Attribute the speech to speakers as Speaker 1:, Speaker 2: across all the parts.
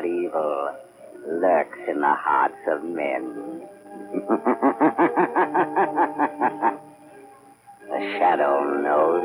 Speaker 1: but evil lurks in the hearts of men. The shadow knows.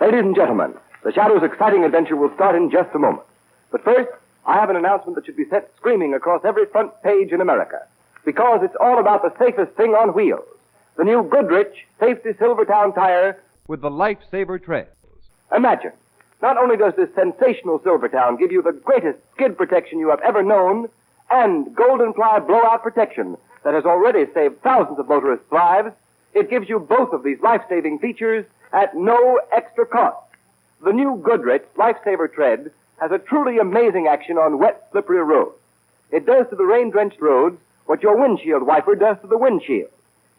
Speaker 2: Ladies and gentlemen, the Shadow's exciting adventure will start in just a moment. But first, I have an announcement that should be set screaming across every front page in America. Because it's all about the safest thing on wheels. The new Goodrich Safety Silvertown tire
Speaker 3: with the Lifesaver treads.
Speaker 2: Imagine, not only does this sensational Silvertown give you the greatest skid protection you have ever known, and golden ply blowout protection that has already saved thousands of motorists' lives, it gives you both of these life-saving features at no extra cost. The new Goodrich Lifesaver tread has a truly amazing action on wet, slippery roads. It does to the rain-drenched roads what your windshield wiper does to the windshield.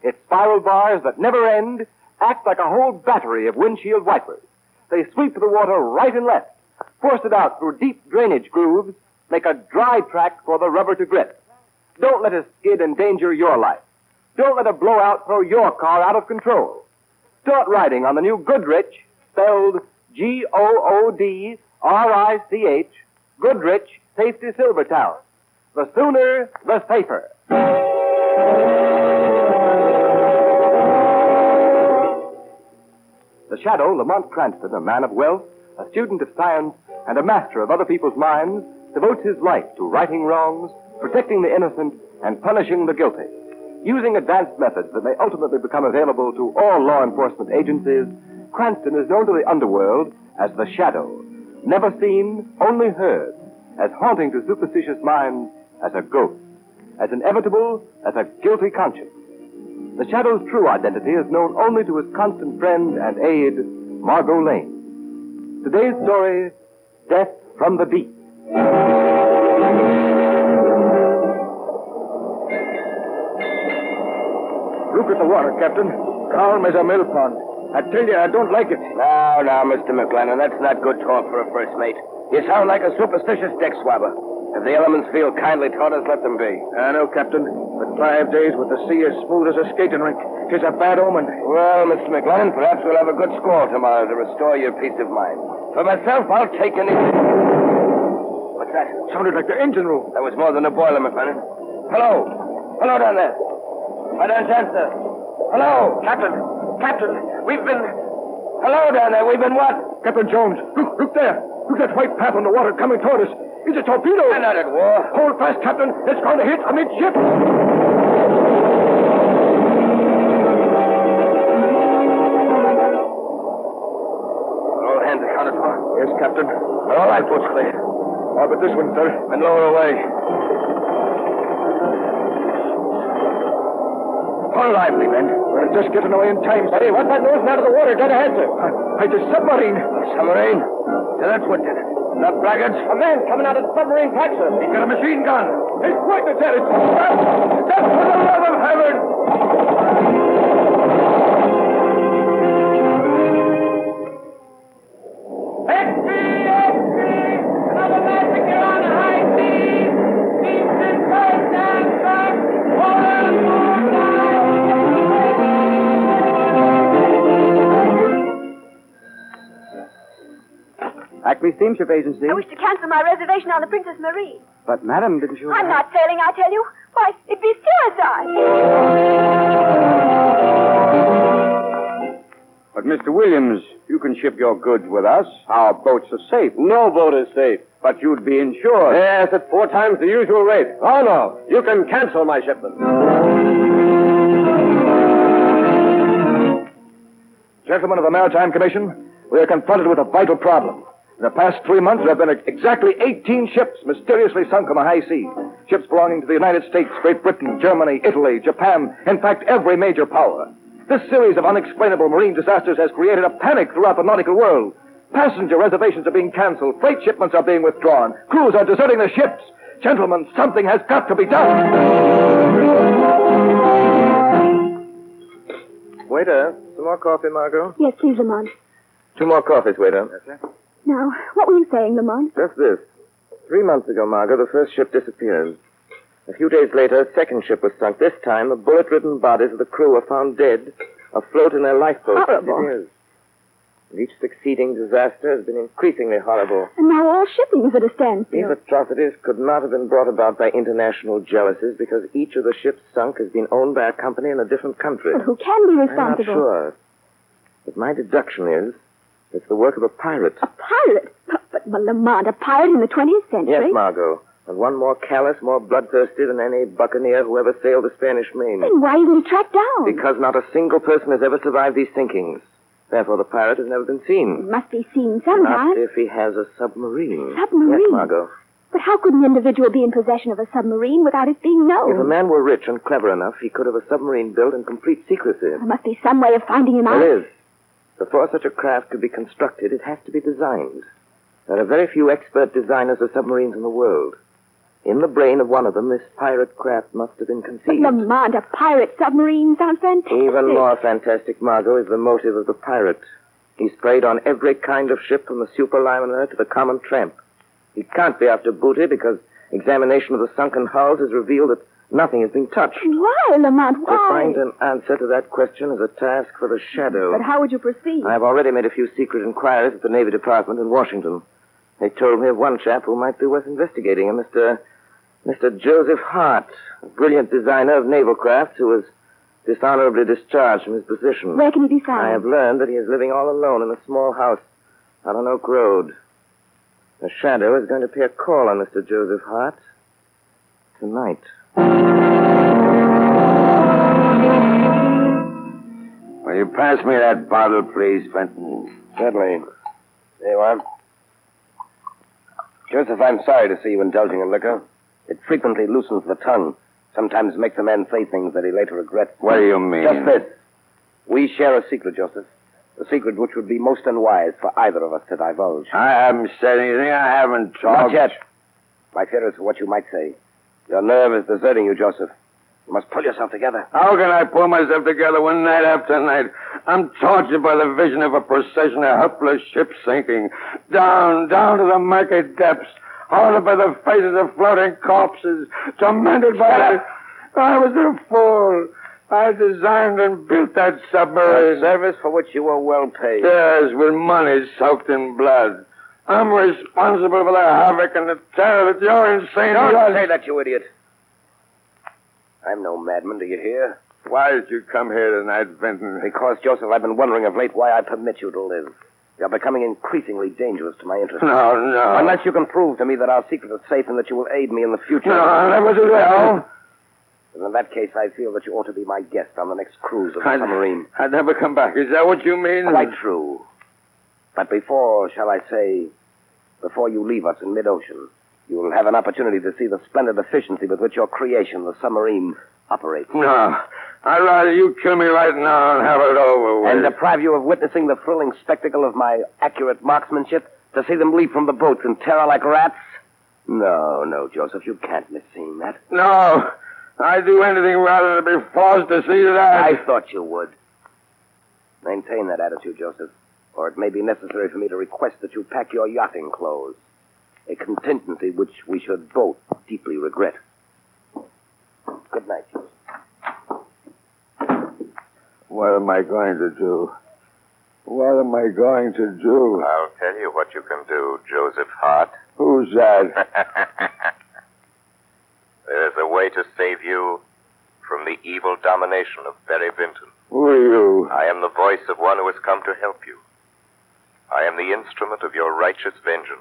Speaker 2: Its spiral bars that never end act like a whole battery of windshield wipers. They sweep the water right and left, force it out through deep drainage grooves, make a dry track for the rubber to grip. Don't let a skid endanger your life. Don't let a blowout throw your car out of control. Start riding on the new Goodrich, spelled Goodrich, Goodrich Safety Silvertown. The sooner, the safer. The Shadow, Lamont Cranston, a man of wealth, a student of science, and a master of other people's minds, devotes his life to righting wrongs, protecting the innocent, and punishing the guilty. Using advanced methods that may ultimately become available to all law enforcement agencies, Cranston is known to the underworld as the Shadow. Never seen, only heard, as haunting to superstitious minds as a ghost, as inevitable as a guilty conscience. The Shadow's true identity is known only to his constant friend and aide, Margot Lane. Today's story, Death from the Deep.
Speaker 4: Look at the water, Captain. Calm as a mill pond. I tell you, I don't like it.
Speaker 5: Now, Mr. McLennan, that's not good talk for a first mate. You sound like a superstitious deck swabber. If the elements feel kindly toward us, let them be.
Speaker 4: I know, Captain. But 5 days with the sea as smooth as a skating rink. 'Tis a bad omen.
Speaker 5: Well, Mr. McLennan, perhaps we'll have a good squall tomorrow to restore your peace of mind. For myself, I'll take any... What's that?
Speaker 4: Sounded like the engine room.
Speaker 5: That was more than a boiler, McLennan. Hello. Hello down there. Why don't you answer? Hello.
Speaker 4: Captain, we've been...
Speaker 5: Hello down there. We've been what?
Speaker 4: Captain Jones, look there. Look at that white path on the water coming toward us. It's a torpedo.
Speaker 5: We're not at war.
Speaker 4: Hold fast, Captain. It's going to hit amidship.
Speaker 5: All hands accounted for?
Speaker 4: Yes, Captain.
Speaker 5: All right, boat's clear.
Speaker 4: All but this one, sir.
Speaker 5: And lower away. Hold lively, men.
Speaker 4: We're just getting away in time.
Speaker 5: Hey, what's that nosing out of the water? Dead ahead, sir.
Speaker 4: It's a submarine.
Speaker 5: A submarine? So that's what did it. Not braggarts?
Speaker 4: A man coming out of the submarine pack, sir. He's got a machine gun. He's pointing at it. Stop for the love of heaven!
Speaker 6: Another massacre on the high seas! Keeps it close down, sir!
Speaker 2: Acme Steamship Agency.
Speaker 7: I wish to cancel my reservation on the Princess Marie.
Speaker 2: But, madam, didn't you...
Speaker 7: I'm not sailing, I tell you. Why, it'd be suicide.
Speaker 4: But, Mr. Williams, you can ship your goods with us. Our boats are safe.
Speaker 2: No boat is safe.
Speaker 4: But you'd be insured.
Speaker 2: Yes, at 4 times the usual rate. Oh, no. You can cancel my shipment.
Speaker 4: Gentlemen of the Maritime Commission, we are confronted with a vital problem. In the past 3 months, there have been exactly 18 ships mysteriously sunk on the high seas. Ships belonging to the United States, Great Britain, Germany, Italy, Japan, in fact, every major power. This series of unexplainable marine disasters has created a panic throughout the nautical world. Passenger reservations are being canceled. Freight shipments are being withdrawn. Crews are deserting their ships. Gentlemen, something has got to be done.
Speaker 5: Waiter, some more coffee, Margot?
Speaker 7: Yes, please, Lamont.
Speaker 5: 2 more coffees, waiter.
Speaker 7: Now, what were you saying, Lamont?
Speaker 5: Just this. 3 months ago, Margot, the first ship disappeared. A few days later, a second ship was sunk. This time, the bullet-ridden bodies of the crew were found dead, afloat in their lifeboats.
Speaker 7: Horrible.
Speaker 5: It is. And each succeeding disaster has been increasingly horrible.
Speaker 7: And now all shipping is at a standstill.
Speaker 5: These atrocities could not have been brought about by international jealousies because each of the ships sunk has been owned by a company in a different country.
Speaker 7: But who can be
Speaker 5: I'm not
Speaker 7: responsible?
Speaker 5: sure. But my deduction is it's the work of a pirate.
Speaker 7: A pirate? But Lamont, a pirate in the 20th century?
Speaker 5: Yes, Margot. And one more callous, more bloodthirsty than any buccaneer who ever sailed the Spanish Main.
Speaker 7: Then why isn't he tracked down?
Speaker 5: Because not a single person has ever survived these sinkings. Therefore, the pirate has never been
Speaker 7: He
Speaker 5: seen.
Speaker 7: must be seen sometime.
Speaker 5: Not if he has a submarine.
Speaker 7: Submarine?
Speaker 5: Yes, Margot.
Speaker 7: But how could an individual be in possession of a submarine without it being known?
Speaker 5: If a man were rich and clever enough, he could have a submarine built in complete secrecy.
Speaker 7: There must be some way of finding him out.
Speaker 5: There is. Before such a craft could be constructed, it has to be designed. There are very few expert designers of submarines in the world. In the brain of one of them, this pirate craft must have been
Speaker 7: But
Speaker 5: conceived.
Speaker 7: Lamont, a pirate submarine sounds fantastic.
Speaker 5: Even more fantastic, Margot, is the motive of the pirate. He's preyed on every kind of ship from the superliner to the common tramp. He can't be after booty because examination of the sunken hulls has revealed that nothing has been touched.
Speaker 7: Why, Lamont, why?
Speaker 5: To find an answer to that question is a task for the Shadow.
Speaker 7: But how would you proceed?
Speaker 5: I've already made a few secret inquiries at the Navy Department in Washington. They told me of one chap who might be worth investigating, Mr. Joseph Hart, a brilliant designer of naval crafts who was dishonorably discharged from his position.
Speaker 7: Where can he be found?
Speaker 5: I have learned that he is living all alone in a small house out on Oak Road. The Shadow is going to pay a call on Mr. Joseph Hart tonight.
Speaker 8: Will you pass me that bottle, please, Fenton?
Speaker 5: Certainly. There you are. Joseph, I'm sorry to see you indulging in liquor. It frequently loosens the tongue. Sometimes makes a man say things that he later regrets.
Speaker 8: What do you mean?
Speaker 5: Just this. We share a secret, Joseph. A secret which would be most unwise for either of us to divulge.
Speaker 8: I haven't said anything. I haven't talked.
Speaker 5: Not yet. My fear is what you might say. Your nerve is deserting you, Joseph. You must pull yourself together.
Speaker 8: How can I pull myself together when night after night I'm tortured by the vision of a procession of helpless ships sinking down to the murky depths, haunted by the faces of floating corpses, tormented by... I was a fool. I designed and built that submarine.
Speaker 5: A service for which you were well paid.
Speaker 8: Yes, with money soaked in blood. I'm responsible for the havoc and the terror that your insane...
Speaker 5: Don't say that, you idiot. I'm no madman, do you hear?
Speaker 8: Why did you come here tonight, Benton?
Speaker 5: Because, Joseph, I've been wondering of late why I permit you to live. You're becoming increasingly dangerous to my interests.
Speaker 8: No.
Speaker 5: Unless you can prove to me that our secret is safe and that you will aid me in the future.
Speaker 8: No, I'll never do that.
Speaker 5: And in that case, I feel that you ought to be my guest on the next cruise of the submarine.
Speaker 8: I'd never come back. Is that what you mean?
Speaker 5: Quite true. But before you leave us in mid-ocean, you will have an opportunity to see the splendid efficiency with which your creation, the submarine, operates.
Speaker 8: No. I'd rather you kill me right now and have it over with.
Speaker 5: And deprive you of witnessing the thrilling spectacle of my accurate marksmanship? To see them leap from the boats in terror like rats? No, Joseph, you can't miss seeing that.
Speaker 8: No. I'd do anything rather than be forced to see that.
Speaker 5: I thought you would. Maintain that attitude, Joseph, or it may be necessary for me to request that you pack your yachting clothes. A contingency which we should both deeply regret. Good night, Joseph.
Speaker 8: What am I going to do? What am I going to do?
Speaker 9: I'll tell you what you can do, Joseph Hart.
Speaker 8: Who's that?
Speaker 9: There's a way to save you from the evil domination of Barry Vinton.
Speaker 8: Who are you?
Speaker 9: I am the voice of one who has come to help you. I am the instrument of your righteous vengeance.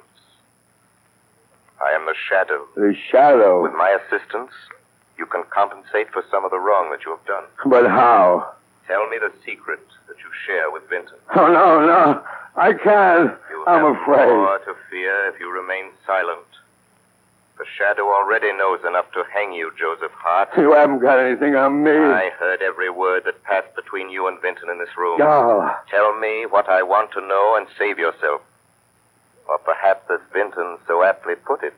Speaker 9: I am the Shadow.
Speaker 8: The Shadow?
Speaker 9: With my assistance, you can compensate for some of the wrong that you have done.
Speaker 8: But how?
Speaker 9: Tell me the secret that you share with Vinton.
Speaker 8: Oh, no. I can't.
Speaker 9: You
Speaker 8: I'm
Speaker 9: have
Speaker 8: afraid.
Speaker 9: more to fear if you remain silent. The shadow already knows enough to hang you, Joseph Hart.
Speaker 8: You haven't got anything on me.
Speaker 9: I heard every word that passed between you and Vinton in this room.
Speaker 8: Oh.
Speaker 9: Tell me what I want to know and save yourself. Or perhaps, as Vinton so aptly put it,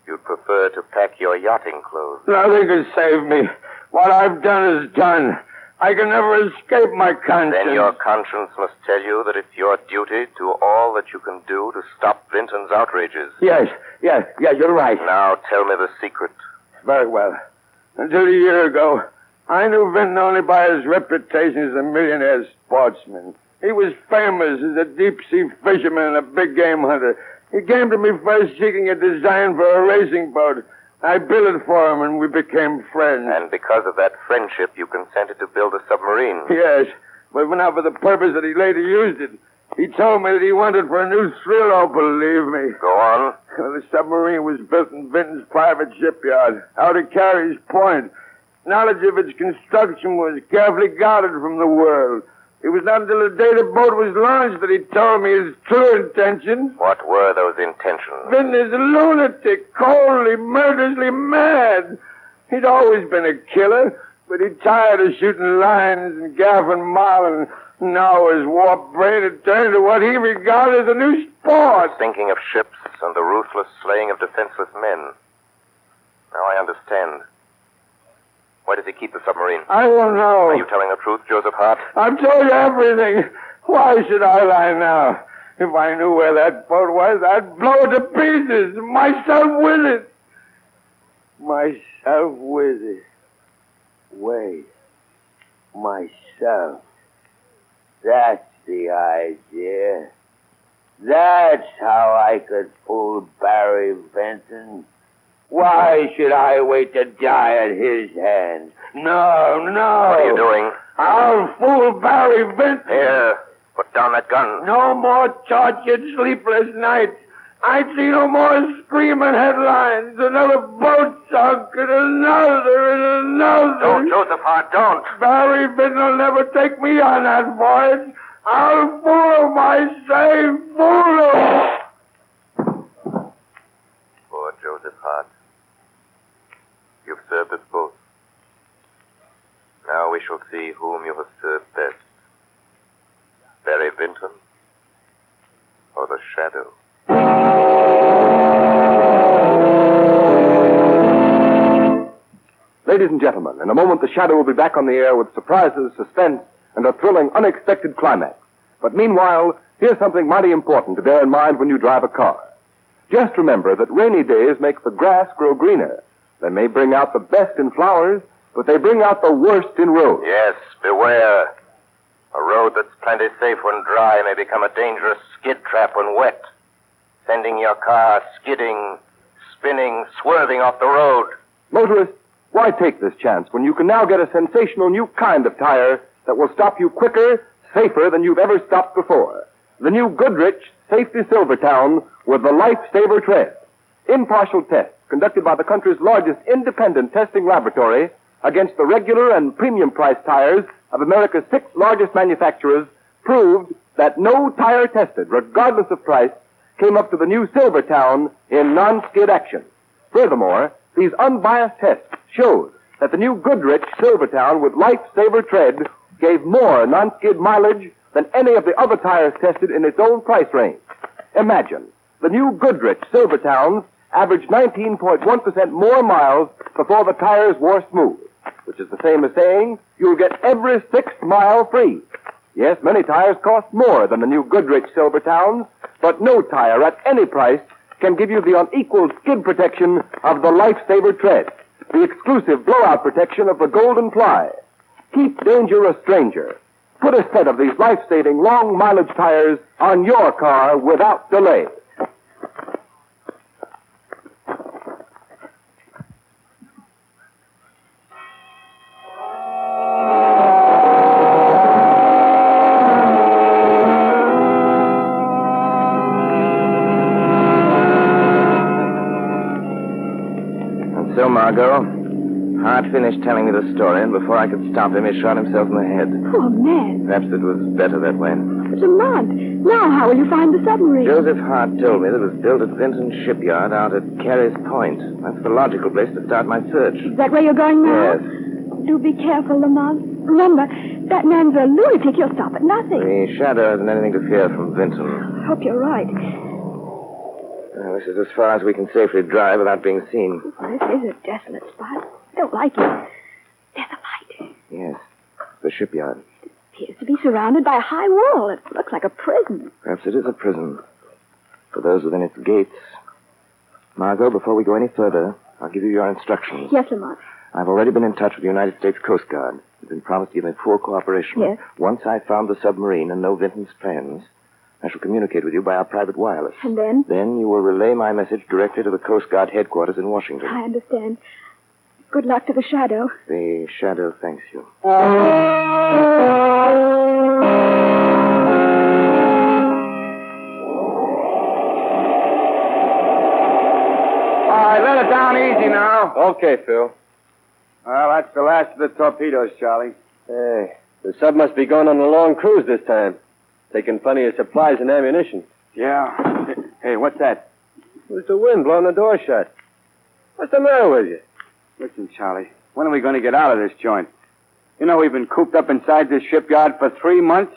Speaker 9: you'd prefer to pack your yachting clothes.
Speaker 8: Nothing can save me. What I've done is done. I can never escape my conscience.
Speaker 9: Then your conscience must tell you that it's your duty to do all that you can do to stop Vinton's outrages.
Speaker 8: Yes, you're right.
Speaker 9: Now tell me the secret.
Speaker 8: Very well. Until a year ago, I knew Vinton only by his reputation as a millionaire sportsman. He was famous as a deep-sea fisherman and a big game hunter. He came to me first seeking a design for a racing boat. I built it for him, and we became friends.
Speaker 9: And because of that friendship, you consented to build a submarine.
Speaker 8: Yes, but not for the purpose that he later used it. He told me that he wanted for a new thrill, oh, believe me.
Speaker 9: Go on.
Speaker 8: Well, the submarine was built in Vinton's private shipyard, out at Carey's Point. Knowledge of its construction was carefully guarded from the world. It was not until the day the boat was launched that he told me his true intentions.
Speaker 9: What were those intentions?
Speaker 8: Vinton is a lunatic, coldly, murderously mad. He'd always been a killer, but he tired of shooting lions and gaffing marlin. Now his warped brain had turned to what he regarded as a new sport.
Speaker 9: Thinking of ships and the ruthless slaying of defenseless men. Now I understand. Where does he keep the submarine?
Speaker 8: I don't know.
Speaker 9: Are you telling the truth, Joseph Hart?
Speaker 8: I've told you everything. Why should I lie now? If I knew where that boat was, I'd blow it to pieces. Myself with it. Myself with it.
Speaker 1: Wait. Myself. That's the idea. That's how I could fool Barry Vinton. Why should I wait to die at his hands? No.
Speaker 9: What are you doing?
Speaker 8: I'll fool Barry Vinton.
Speaker 9: Here, put down that gun.
Speaker 8: No more tortured, sleepless nights. I'd see no more screaming headlines. Another boat sunk, and another, and another.
Speaker 9: Don't, Joseph Hart, don't.
Speaker 8: Barry Vinton will never take me on that voyage. I'll fool him, I say, fool him.
Speaker 9: Poor Joseph Hart. You've served us both. Now we shall see whom you have served best. Barry Vinton or the Shadow.
Speaker 2: Ladies and gentlemen, in a moment the Shadow will be back on the air with surprises, suspense, and a thrilling, unexpected climax. But meanwhile, here's something mighty important to bear in mind when you drive a car. Just remember that rainy days make the grass grow greener. They may bring out the best in flowers, but they bring out the worst in roads.
Speaker 9: Yes, beware. A road that's plenty safe when dry may become a dangerous skid trap when wet, sending your car skidding, spinning, swerving off the road.
Speaker 2: Motorists, why take this chance when you can now get a sensational new kind of tire that will stop you quicker, safer than you've ever stopped before? The new Goodrich Safety Silvertown with the Lifesaver tread. Impartial tests conducted by the country's largest independent testing laboratory against the regular and premium price tires of America's 6 largest manufacturers proved that no tire tested, regardless of price, came up to the new Silvertown in non-skid action. Furthermore, these unbiased tests showed that the new Goodrich Silvertown with Lifesaver tread gave more non-skid mileage than any of the other tires tested in its own price range. Imagine, the new Goodrich Silvertowns averaged 19.1% more miles before the tires wore smooth, which is the same as saying you'll get every 6th mile free. Yes, many tires cost more than the new Goodrich Silvertowns, but no tire at any price can give you the unequaled skid protection of the Lifesaver tread, the exclusive blowout protection of the Golden Fly. Keep danger a stranger. Put a set of these life-saving long-mileage tires on your car without delay.
Speaker 5: And so, Margot, Hart finished telling me the story, and before I could stop him, he shot himself in the head.
Speaker 7: Poor man.
Speaker 5: Perhaps it was better that way.
Speaker 7: But Lamont, now how will you find the submarine?
Speaker 5: Joseph Hart told me that it was built at Vinton's shipyard out at Carey's Point. That's the logical place to start my search.
Speaker 7: Is that where you're going now?
Speaker 5: Yes.
Speaker 7: Do be careful, Lamont. Remember, that man's a lunatic. He'll stop at nothing.
Speaker 5: The shadow hasn't anything to fear from Vinton.
Speaker 7: I hope you're right.
Speaker 5: This is as far as we can safely drive without being seen.
Speaker 7: Well, this is a desolate spot. I don't like it. There's a light.
Speaker 5: Yes. The shipyard.
Speaker 7: It appears to be surrounded by a high wall. It looks like a prison.
Speaker 5: Perhaps it is a prison. For those within its gates. Margot, before we go any further, I'll give you your instructions.
Speaker 7: Yes, Lamont.
Speaker 5: I've already been in touch with the United States Coast Guard. They've been promised to give me full cooperation.
Speaker 7: Yes.
Speaker 5: Once I've found the submarine and know Vinton's plans, I shall communicate with you by our private wireless.
Speaker 7: And then?
Speaker 5: Then you will relay my message directly to the Coast Guard headquarters in Washington.
Speaker 7: I understand. Good luck to the shadow.
Speaker 5: The shadow thanks you.
Speaker 8: All right, let it down easy now.
Speaker 2: Okay, Phil.
Speaker 8: Well, that's the last of the torpedoes, Charlie.
Speaker 2: Hey, the sub must be going on a long cruise this time. Taking plenty of supplies and ammunition.
Speaker 8: Yeah. Hey, what's that?
Speaker 2: It was the wind blowing the door shut. What's the matter with you?
Speaker 8: Listen, Charlie, when are we going to get out of this joint? You know we've been cooped up inside this shipyard for 3 months?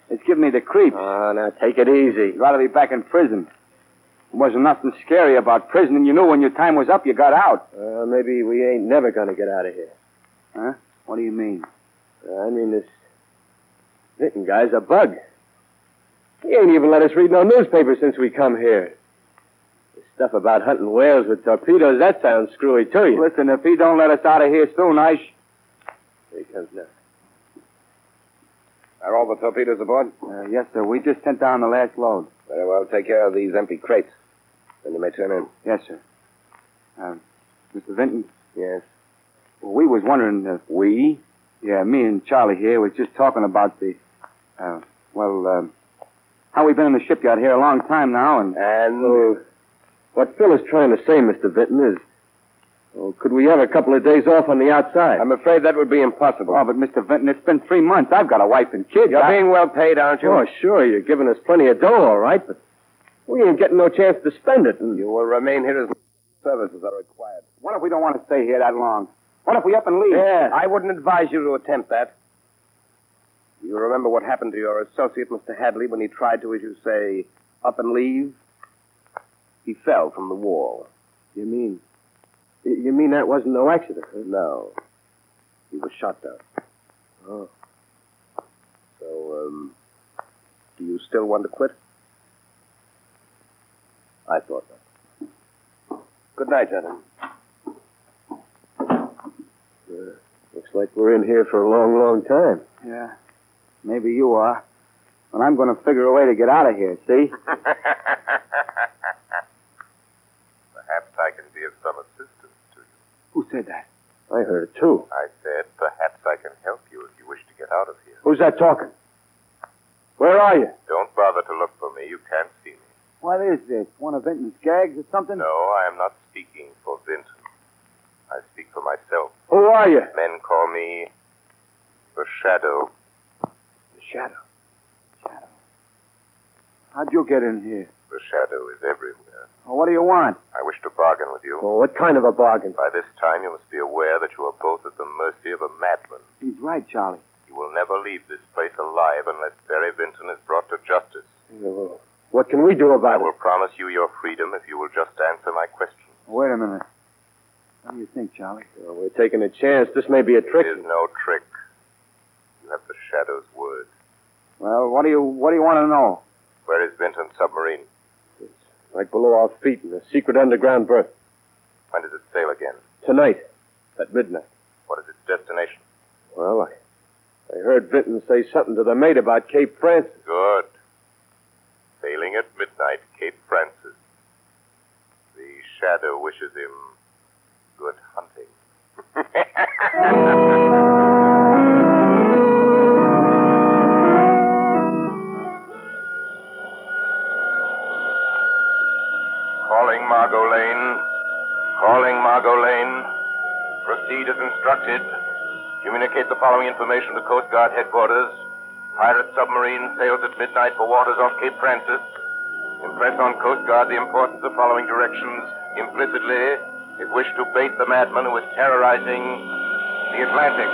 Speaker 8: It's giving me the creeps.
Speaker 2: Oh, now take it easy.
Speaker 8: I'd rather be back in prison. There wasn't nothing scary about prison, and you knew when your time was up, you got out.
Speaker 2: Maybe we ain't never gonna get out of here.
Speaker 8: Huh? What do you mean?
Speaker 2: I mean, this Vinton guy's a bug. He ain't even let us read no newspaper since we come here. This stuff about hunting whales with torpedoes, that sounds screwy to you.
Speaker 8: Listen, if he don't let us out of here soon,
Speaker 2: Here he comes now.
Speaker 10: Are all the torpedoes aboard?
Speaker 8: Yes, sir. We just sent down the last load.
Speaker 10: Very well. Take care of these empty crates. Then you may turn in.
Speaker 8: Yes, sir. Mr. Vinton?
Speaker 10: Yes.
Speaker 8: Well, we was wondering if we... Yeah, me and Charlie here was just talking about the... how we've been in the shipyard here a long time now, and...
Speaker 2: What Phil is trying to say, Mr. Vinton, is... Well, could we have a couple of days off on the outside?
Speaker 10: I'm afraid that would be impossible.
Speaker 8: Oh, but Mr. Vinton, it's been 3 months. I've got a wife and kids.
Speaker 10: You're being well paid, aren't you?
Speaker 2: Oh, sure, you're giving us plenty of dough, all right, but we ain't getting no chance to spend it. And...
Speaker 10: You will remain here as services are required.
Speaker 8: What if we don't want to stay here that long? What if we up and leave?
Speaker 2: Yeah.
Speaker 10: I wouldn't advise you to attempt that. You remember what happened to your associate, Mr. Hadley, when he tried to, as you say, up and leave? He fell from the wall.
Speaker 2: You mean that wasn't no accident? Huh?
Speaker 10: No. He was shot down.
Speaker 2: Oh.
Speaker 10: So, do you still want to quit? I thought not. Good night, gentlemen.
Speaker 2: Looks like we're in here for a long, long time.
Speaker 8: Yeah. Maybe you are. But I'm going to figure a way to get out of here, see?
Speaker 9: Perhaps I can be of some assistance to you.
Speaker 8: Who said that?
Speaker 2: I heard it, too.
Speaker 9: I said, perhaps I can help you if you wish to get out of here.
Speaker 2: Who's that talking? Where are you?
Speaker 9: Don't bother to look for me. You can't see me.
Speaker 8: What is this? One of Vinton's gags or something?
Speaker 9: No, I am not speaking for Vinton. I speak for myself.
Speaker 2: Who are you?
Speaker 9: Men call me the Shadow.
Speaker 2: The Shadow.
Speaker 8: How'd you get in here?
Speaker 9: The Shadow is everywhere.
Speaker 8: Well, what do you want?
Speaker 9: I wish to bargain with you.
Speaker 2: Oh, what kind of a bargain?
Speaker 9: By this time, you must be aware that you are both at the mercy of a madman.
Speaker 8: He's right, Charlie.
Speaker 9: You will never leave this place alive unless Barry Vinton is brought to justice.
Speaker 2: Well, what can we do
Speaker 9: I
Speaker 2: about
Speaker 9: will
Speaker 2: it?
Speaker 9: promise you your freedom if you will just answer my questions.
Speaker 8: Wait a minute. What do you think, Charlie?
Speaker 2: Well, we're taking a chance. This may be a trick.
Speaker 9: It is no trick. You have the Shadow's word.
Speaker 8: Well, what do you want to know?
Speaker 9: Where is Vinton's submarine?
Speaker 2: It's right below our feet in a secret underground berth.
Speaker 9: When does it sail again?
Speaker 2: Tonight, at midnight.
Speaker 9: What is its destination?
Speaker 2: Well, I heard Vinton say something to the mate about Cape Francis.
Speaker 9: Good. Sailing at midnight, Cape Francis. The Shadow wishes him good hunting. Calling Margot Lane. Calling Margot Lane. Proceed as instructed. Communicate the following information to Coast Guard headquarters. Pirate submarine sails at midnight for waters off Cape Francis. Impress on Coast Guard the importance of following directions implicitly if wish to bait the madman who is terrorizing the Atlantic.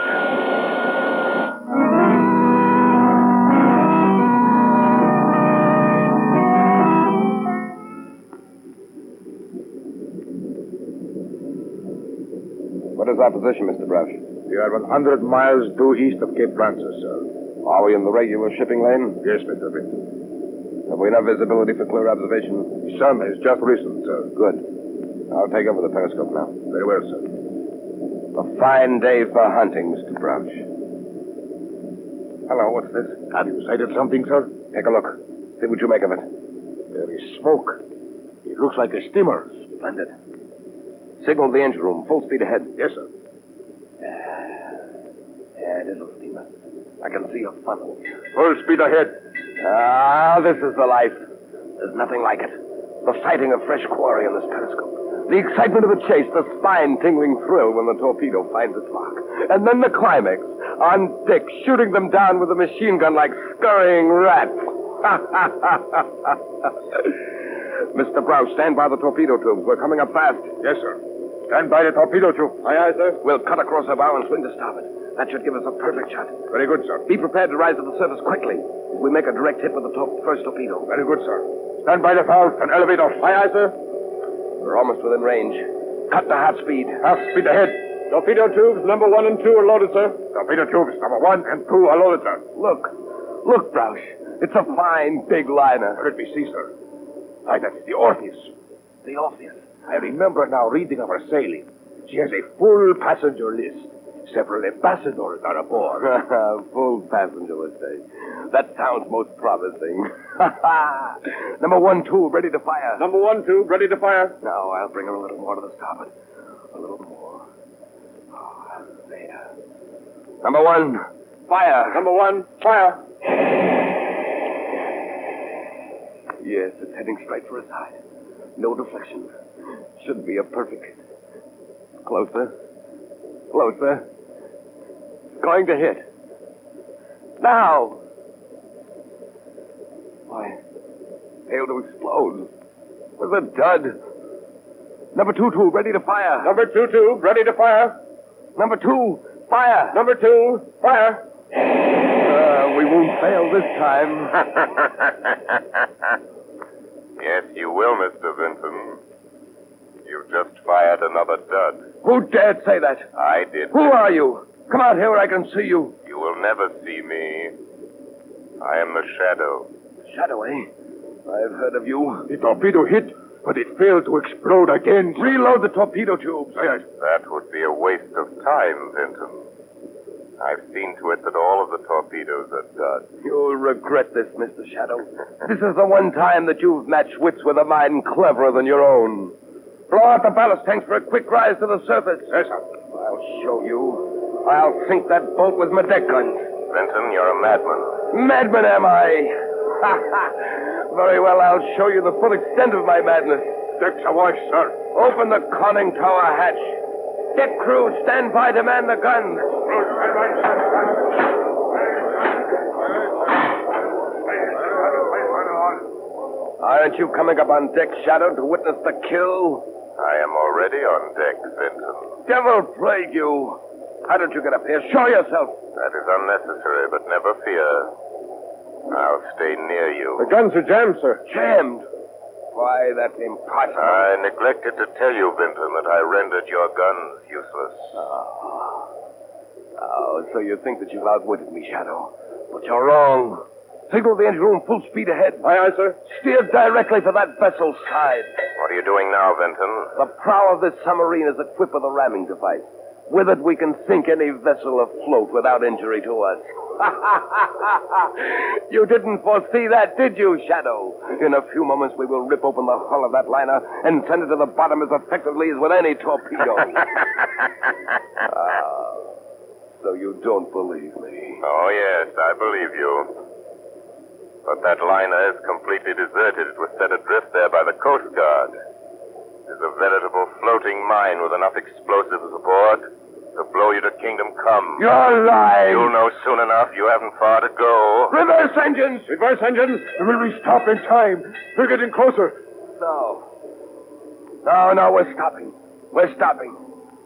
Speaker 10: What is our position, Mr. Brush?
Speaker 8: We are 100 miles due east of Cape Francis, sir.
Speaker 10: Are we in the regular shipping lane?
Speaker 8: Yes, Mr. Vinton.
Speaker 10: Have we enough visibility for clear observation?
Speaker 8: The sun has just risen, sir.
Speaker 10: Good. I'll take over the periscope now.
Speaker 8: Very well, sir.
Speaker 10: A fine day for hunting, Mr. Brush. Hello, what's this?
Speaker 8: Have you sighted something, sir?
Speaker 10: Take a look. See what you make of it.
Speaker 8: There is smoke. It looks like a steamer.
Speaker 10: Splendid. Signal the engine room. Full speed ahead.
Speaker 8: Yes, sir.
Speaker 10: Yeah, it is a steamer. I can see a funnel.
Speaker 8: Full speed ahead.
Speaker 10: Ah, this is the life. There's nothing like it. The sighting of fresh quarry in this periscope. The excitement of the chase, the spine-tingling thrill when the torpedo finds its mark. And then the climax, on deck, shooting them down with a machine gun like scurrying rats. Mr. Browse, stand by the torpedo tubes. We're coming up fast.
Speaker 8: Yes, sir. Stand by the torpedo tube.
Speaker 10: Aye, aye, sir. We'll cut across our bow and swing to starboard. That should give us a perfect shot.
Speaker 8: Very good, sir.
Speaker 10: Be prepared to rise to the surface quickly. We make a direct hit with the first torpedo.
Speaker 8: Very good, sir. Stand by the valve and elevate off.
Speaker 10: Aye, aye, sir. We're almost within range. Cut to half speed.
Speaker 8: Half speed ahead.
Speaker 10: Torpedo tubes number 1 and 2 are loaded, sir.
Speaker 8: Torpedo tubes number 1 and 2 are loaded, sir.
Speaker 10: Look. Look, Broush. It's a fine, big liner.
Speaker 8: Let me see, sir. Aye, that's the Orpheus.
Speaker 10: The Orpheus.
Speaker 8: I remember now reading of her sailing. She has a full passenger list. Several ambassadors are aboard.
Speaker 10: Full passenger list, eh? That sounds most promising. Number 1 tube, ready to fire.
Speaker 8: Number 1 tube, ready to fire.
Speaker 10: Now, I'll bring her a little more to the starboard. A little more. Oh, there. Number 1, fire.
Speaker 8: Number 1, fire.
Speaker 10: Yes, it's heading straight for his side. No deflection. Should be a perfect hit. Closer. Closer. Going to hit. Now! Why, failed to explode. With a dud. Number 2 tube, ready to fire.
Speaker 8: Number 2 tube, ready to fire.
Speaker 10: Number 2, fire.
Speaker 8: Number 2, fire.
Speaker 10: We won't fail this time.
Speaker 9: Yes, you will, Mr. Vinton. You've just fired another dud.
Speaker 10: Who dared say that?
Speaker 9: I did.
Speaker 10: Who are you? Come out here where I can see you.
Speaker 9: You will never see me. I am the Shadow.
Speaker 10: Shadow, eh? I've heard of you.
Speaker 8: The torpedo hit, but it failed to explode again.
Speaker 10: Reload the torpedo tubes.
Speaker 8: Aye, aye.
Speaker 9: That would be a waste of time, Vinton. I've seen to it that all of the torpedoes are dud.
Speaker 10: You'll regret this, Mr. Shadow. This is the one time that you've matched wits with a mind cleverer than your own. Blow out the ballast tanks for a quick rise to the surface.
Speaker 8: Yes, sir.
Speaker 10: I'll show you. I'll sink that boat with my deck guns.
Speaker 9: Vinton, you're a madman.
Speaker 10: Madman, am I? Very well, I'll show you the full extent of my madness.
Speaker 8: Deck's awash, sir.
Speaker 10: Open the conning tower hatch. Deck crew, stand by to man the guns. Aren't you coming up on deck, Shadow, to witness the kill?
Speaker 9: I am already on deck, Vinton.
Speaker 10: Devil plague you. How did you get up here? Show yourself.
Speaker 9: That is unnecessary, but never fear. I'll stay near you.
Speaker 8: The guns are jammed, sir.
Speaker 10: Jammed? Why, that's impossible.
Speaker 9: I neglected to tell you, Vinton, that I rendered your guns useless.
Speaker 10: Oh, so you think that you've outwitted me, Shadow. But you're wrong. Signal the engine room full speed ahead.
Speaker 8: Aye, aye, sir.
Speaker 10: Steer directly for that vessel's side.
Speaker 9: What are you doing now, Vinton?
Speaker 10: The prow of this submarine is equipped with a ramming device. With it, we can sink any vessel afloat without injury to us. You didn't foresee that, did you, Shadow? In a few moments, we will rip open the hull of that liner and send it to the bottom as effectively as with any torpedo. So you don't believe me?
Speaker 9: Oh, yes, I believe you. But that liner is completely deserted. It was set adrift there by the Coast Guard. It is a veritable floating mine with enough explosives aboard to blow you to kingdom come.
Speaker 10: You're lying.
Speaker 9: You'll know soon enough. You haven't far to go.
Speaker 10: Reverse engines! Reverse engines! Will we stop in time? We're getting closer. No. No, we're stopping. We're stopping.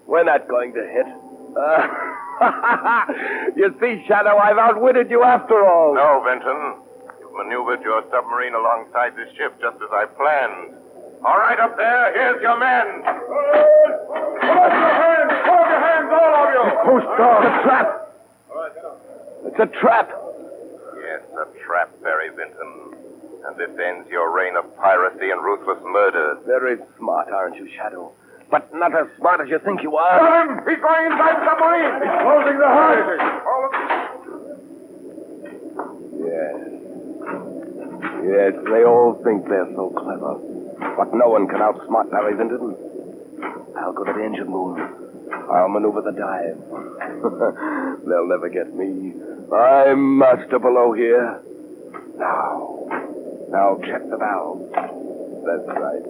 Speaker 10: We're not going to hit. You see, Shadow, I've outwitted you after all.
Speaker 9: No, Benton. You've maneuvered your submarine alongside this ship just as I planned. All right, up there. Here's your men.
Speaker 10: Put up your hands! Put up your hands, all of you! Coast Guard, a trap! It's a trap!
Speaker 9: Yes, a trap, Barry Benton. And this ends your reign of piracy and ruthless murder.
Speaker 10: Very smart, aren't you, Shadow? But not as smart as you think you are. Got him! He's going inside the submarine! He's closing the hatch! Yes, they all think they're so clever. But no one can outsmart Barry Vinton. I'll go to the engine room. I'll maneuver the dive. They'll never get me. I'm master below here. Now check the valve. That's right.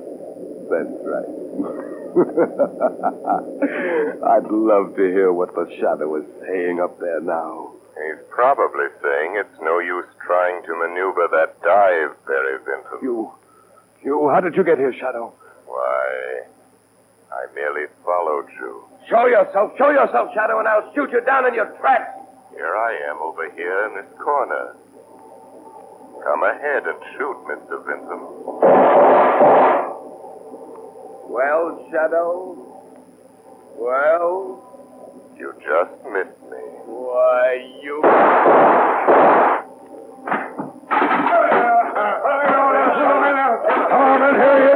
Speaker 10: I'd love to hear what the Shadow is saying up there now.
Speaker 9: He's probably saying it's no use trying to maneuver that dive, Barry Benton.
Speaker 10: You, how did you get here, Shadow?
Speaker 9: Why, I merely followed you.
Speaker 10: Show yourself, Shadow, and I'll shoot you down in your tracks.
Speaker 9: Here I am over here in this corner. Come ahead and shoot, Mr. Benton.
Speaker 10: Well, Shadow? Well?
Speaker 9: You just missed me.
Speaker 10: Why, you...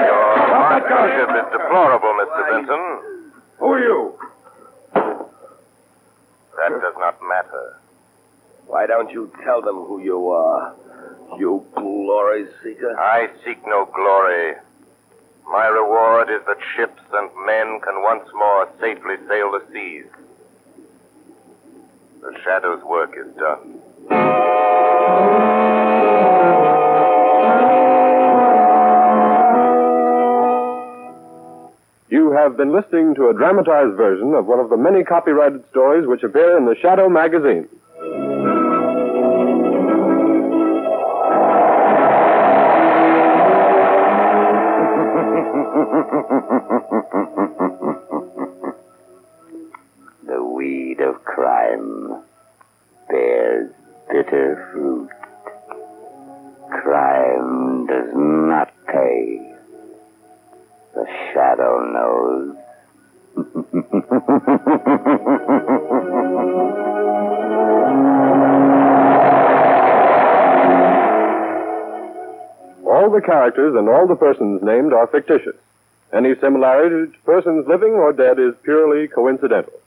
Speaker 9: Your marksmanship is deplorable, Mr. Benton.
Speaker 10: Who are you?
Speaker 9: That does not matter.
Speaker 10: Why don't you tell them who you are, you glory seeker?
Speaker 9: I seek no glory. My reward is that ships and men can once more safely sail the seas. The Shadow's work is done.
Speaker 11: You have been listening to a dramatized version of one of the many copyrighted stories which appear in the Shadow magazine.
Speaker 1: The weed of crime bears bitter fruit. Crime does not pay. The Shadow knows.
Speaker 11: All the characters and all the persons named are fictitious. Any similarity to persons living or dead is purely coincidental.